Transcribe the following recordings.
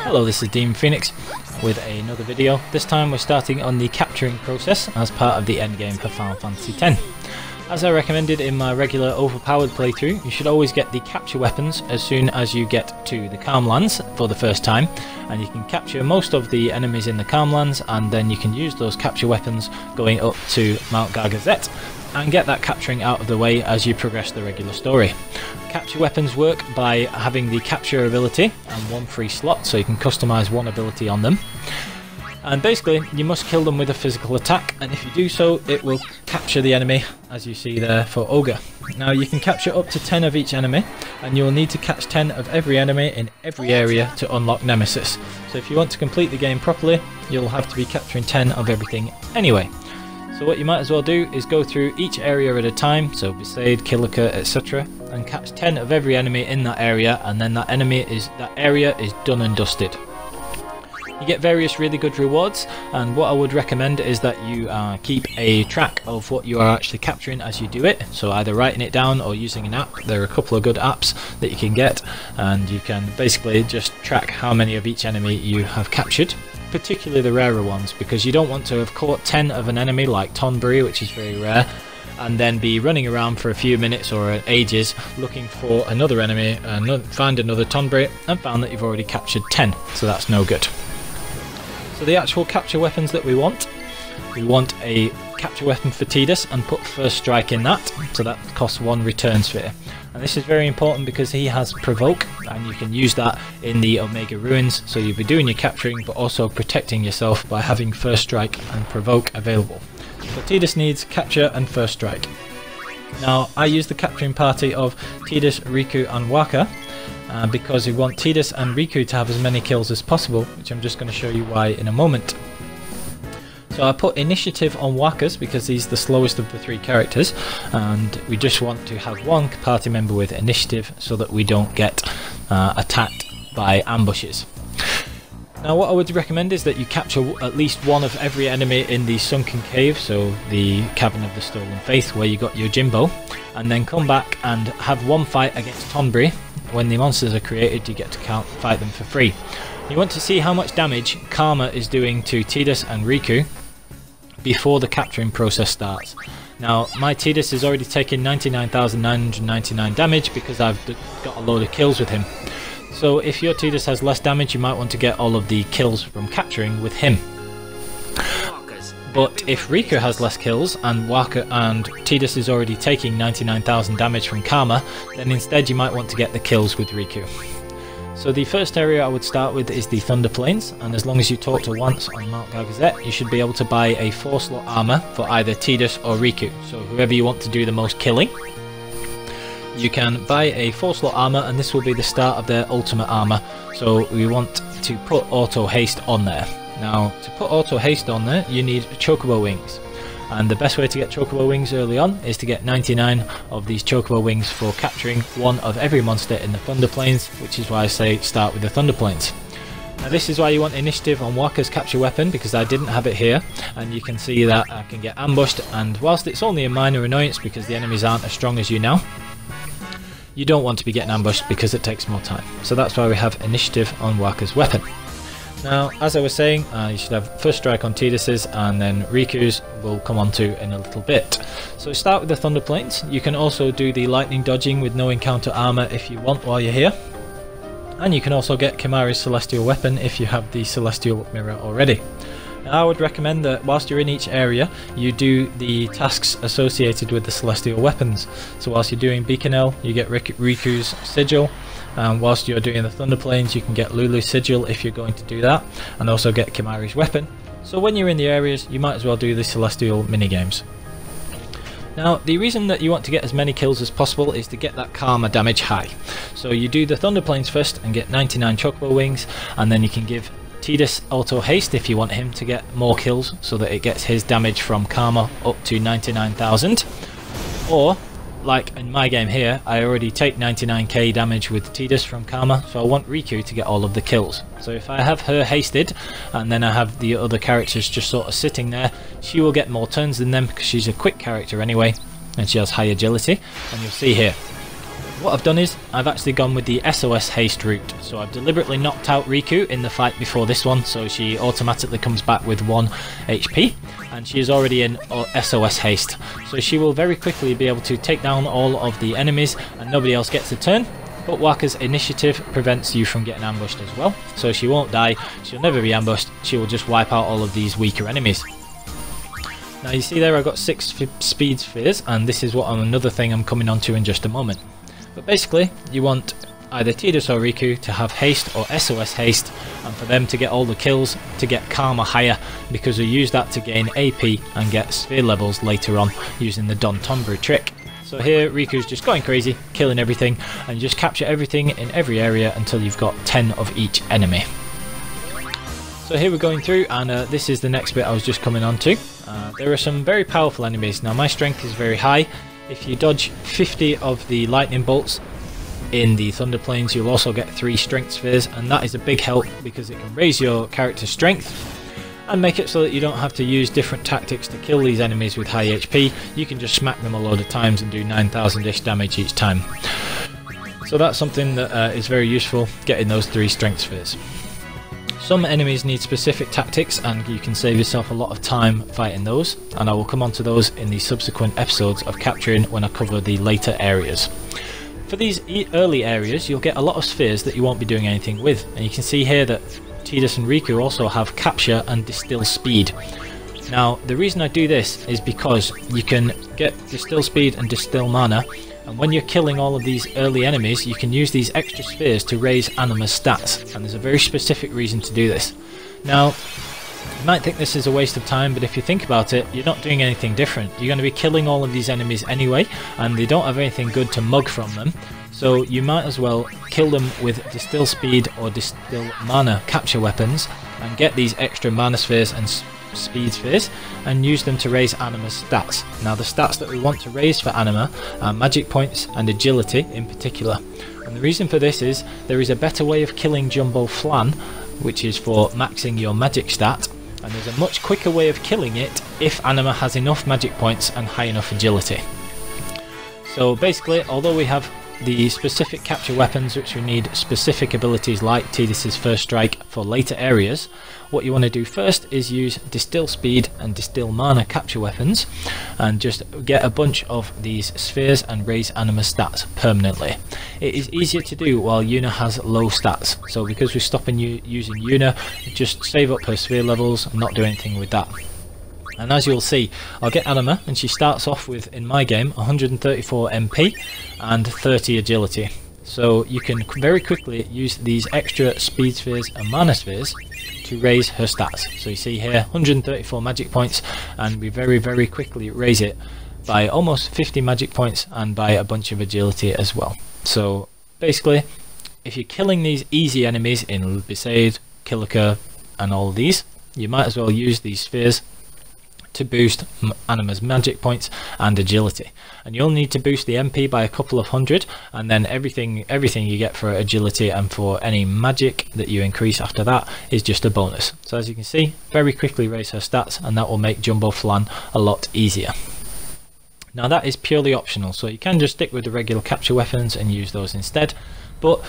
Hello, this is Demon Phoenix with another video. This time we're starting on the capturing process as part of the endgame for Final Fantasy X. As I recommended in my regular overpowered playthrough, you should always get the capture weapons as soon as you get to the Calm Lands for the first time, and you can capture most of the enemies in the Calm Lands, and then you can use those capture weapons going up to Mount Gargazet and get that capturing out of the way as you progress the regular story. Capture weapons work by having the capture ability and one free slot, so you can customize one ability on them. And basically, you must kill them with a physical attack, and if you do so, it will capture the enemy, as you see there for Ogre. Now, you can capture up to 10 of each enemy, and you will need to catch 10 of every enemy in every area to unlock Nemesis. So if you want to complete the game properly, you'll have to be capturing 10 of everything anyway. So what you might as well do is go through each area at a time, so Besaid, Kilika, etc., and catch 10 of every enemy in that area, and then that area is done and dusted. You get various really good rewards, and what I would recommend is that you keep a track of what you are actually capturing as you do it, so either writing it down or using an app. There are a couple of good apps that you can get, and you can basically just track how many of each enemy you have captured, particularly the rarer ones, because you don't want to have caught 10 of an enemy like Tonberry, which is very rare, and then be running around for a few minutes or ages looking for another enemy, find another Tonberry, and found that you've already captured 10, so that's no good. So the actual capture weapons that we want a capture weapon for Tidus and put First Strike in that, so that costs 1 return sphere. And this is very important because he has Provoke, and you can use that in the Omega Ruins, so you'll be doing your capturing but also protecting yourself by having First Strike and Provoke available. So Tidus needs Capture and First Strike. Now, I use the capturing party of Tidus, Rikku and Wakka, because we want Tidus and Rikku to have as many kills as possible, which I'm just going to show you why in a moment. So I put initiative on Wakka's because he's the slowest of the 3 characters, and we just want to have one party member with initiative so that we don't get attacked by ambushes. Now, what I would recommend is that you capture at least one of every enemy in the Sunken Cave, so the Cavern of the Stolen Faith where you got your Jimbo, and then come back and have one fight against Tonberry. When the monsters are created, you get to fight them for free. You want to see how much damage Karma is doing to Tidus and Rikku before the capturing process starts. Now, my Tidus is already taking 99,999 damage because I've got a load of kills with him. So if your Tidus has less damage, you might want to get all of the kills from capturing with him. But if Rikku has less kills and Wakka and Tidus is already taking 99,000 damage from Karma, then instead you might want to get the kills with Rikku. So the first area I would start with is the Thunder Plains, and as long as you talk to once on Mount Gargazet, you should be able to buy a 4-slot armor for either Tidus or Rikku. So whoever you want to do the most killing, you can buy a 4-slot armor, and this will be the start of their ultimate armor. So we want to put Auto Haste on there. Now, to put Auto Haste on there, you need Chocobo Wings. And the best way to get Chocobo Wings early on is to get 99 of these Chocobo Wings for capturing one of every monster in the Thunder Plains, which is why I say start with the Thunder Plains. Now, this is why you want initiative on Wakka's capture weapon, because I didn't have it here, and you can see that I can get ambushed, and whilst it's only a minor annoyance because the enemies aren't as strong as you now, you don't want to be getting ambushed because it takes more time. So that's why we have initiative on Wakka's weapon. Now, as I was saying, you should have First Strike on Tidus's, and then Rikku's we'll come on to in a little bit. So start with the Thunder Plains. You can also do the lightning dodging with no encounter armor if you want while you're here. And you can also get Kimahri's Celestial Weapon if you have the Celestial Mirror already. Now, I would recommend that whilst you're in each area, you do the tasks associated with the Celestial Weapons. So whilst you're doing Beaconel, you get Rikku's Sigil. Whilst you're doing the Thunder Plains, you can get Lulu's Sigil if you're going to do that, and also get Kimahri's Weapon. So when you're in the areas, you might as well do the Celestial minigames. Now, the reason that you want to get as many kills as possible is to get that Karma damage high. So you do the Thunder Plains first and get 99 Chocobo Wings, and then you can give Tidus Auto Haste if you want him to get more kills, so that it gets his damage from Karma up to 99,000. Or, like in my game here, I already take 99k damage with Tidus from Karma, so I want Rikku to get all of the kills. So if I have her hasted, and then I have the other characters just sort of sitting there, she will get more turns than them because she's a quick character anyway, and she has high agility, and you'll see here. what I've done is I've actually gone with the SOS haste route. So I've deliberately knocked out Rikku in the fight before this one, so she automatically comes back with 1 HP, and she is already in SOS haste. So she will very quickly be able to take down all of the enemies and nobody else gets a turn. But Wakka's initiative prevents you from getting ambushed as well, so she won't die, she'll never be ambushed, she will just wipe out all of these weaker enemies. Now you see there I've got 6 speed spheres, and this is another thing I'm coming on to in just a moment. But basically, you want either Tidus or Rikku to have haste or SOS haste, and for them to get all the kills to get Karma higher, because we use that to gain AP and get sphere levels later on using the Don Tonbru trick. So here Riku's just going crazy, killing everything, and you just capture everything in every area until you've got 10 of each enemy. So here we're going through, and this is the next bit I was just coming on to. There are some very powerful enemies. Now my strength is very high. If you dodge 50 of the lightning bolts in the Thunder Plains, you'll also get 3 strength spheres, and that is a big help because it can raise your character's strength and make it so that you don't have to use different tactics to kill these enemies with high HP. You can just smack them a load of times and do 9,000-ish damage each time. So that's something that is very useful, getting those 3 strength spheres. Some enemies need specific tactics, and you can save yourself a lot of time fighting those, and I will come on to those in the subsequent episodes of capturing when I cover the later areas. For these early areas, you'll get a lot of spheres that you won't be doing anything with, and you can see here that Tidus and Rikku also have capture and distill speed. Now the reason I do this is because you can get distill speed and distill mana, and when you're killing all of these early enemies you can use these extra spheres to raise Anima's stats, and there's a very specific reason to do this. Now you might think this is a waste of time, but if you think about it, you're not doing anything different. You're going to be killing all of these enemies anyway, and they don't have anything good to mug from them. So you might as well kill them with Distill Speed or Distill Mana capture weapons and get these extra Mana Spheres and Speed Spheres and use them to raise Anima's stats. Now the stats that we want to raise for Anima are Magic Points and Agility in particular. And the reason for this is there is a better way of killing Jumbo Flan, which is for maxing your magic stat, and there's a much quicker way of killing it if Anima has enough Magic Points and high enough Agility. So basically, although we have the specific capture weapons which we need specific abilities like Tidus's First Strike for later areas, what you want to do first is use Distill Speed and Distill Mana capture weapons and just get a bunch of these spheres and raise Anima's stats permanently. It is easier to do while Yuna has low stats, so because we're stopping using Yuna, just save up her sphere levels and not do anything with that. And as you'll see, I'll get Anima, and she starts off with, in my game, 134 MP and 30 agility. So you can very quickly use these extra speed spheres and mana spheres to raise her stats. So you see here, 134 magic points, and we very quickly raise it by almost 50 magic points and by a bunch of agility as well. So basically, if you're killing these easy enemies in Besaid, Kilika and all of these, you might as well use these spheres to boost Anima's magic points and agility, and you'll need to boost the MP by a couple of hundred, and then everything you get for agility and for any magic that you increase after that is just a bonus. So as you can see, very quickly raise her stats, and that will make Jumbo Flan a lot easier. Now that is purely optional, so you can just stick with the regular capture weapons and use those instead, but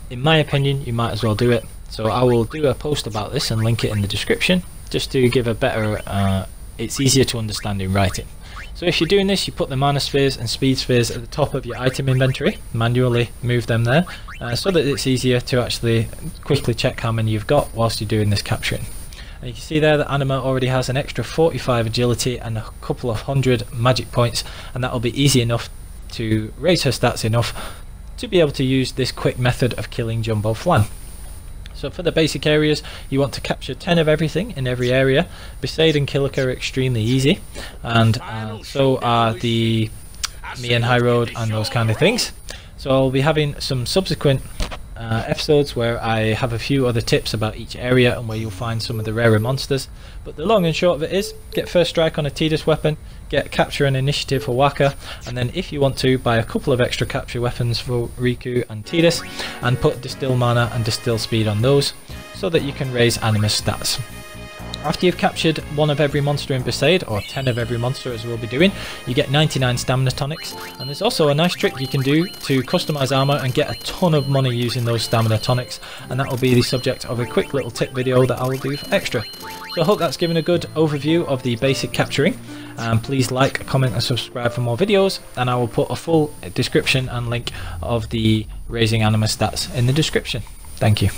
in my opinion you might as well do it. So I will do a post about this and link it in the description just to give a better it's easier to understand in writing. So if you're doing this, you put the mana spheres and speed spheres at the top of your item inventory, manually move them there, so that it's easier to actually quickly check how many you've got whilst you're doing this capturing. And you can see there that Anima already has an extra 45 agility and a couple of hundred magic points, and that will be easy enough to raise her stats enough to be able to use this quick method of killing Jumbo Flan. So for the basic areas, you want to capture 10 of everything in every area. Besaid and Kilika are extremely easy, and so are the Mi'ian High Road and those kind of things. So I'll be having some subsequent episodes where I have a few other tips about each area and where you'll find some of the rarer monsters. But the long and short of it is, get First Strike on a Tidus weapon, get Capture and Initiative for Wakka, and then if you want to, buy a couple of extra capture weapons for Rikku and Tidus, and put Distill Mana and Distill Speed on those, so that you can raise Anima's stats. After you've captured one of every monster in Besaid, or 10 of every monster as we'll be doing, you get 99 stamina tonics, and there's also a nice trick you can do to customise armour and get a ton of money using those stamina tonics, and that will be the subject of a quick little tip video that I will do for extra. So I hope that's given a good overview of the basic capturing. Please like, comment and subscribe for more videos, and I will put a full description and link of the Raising Anima stats in the description. Thank you.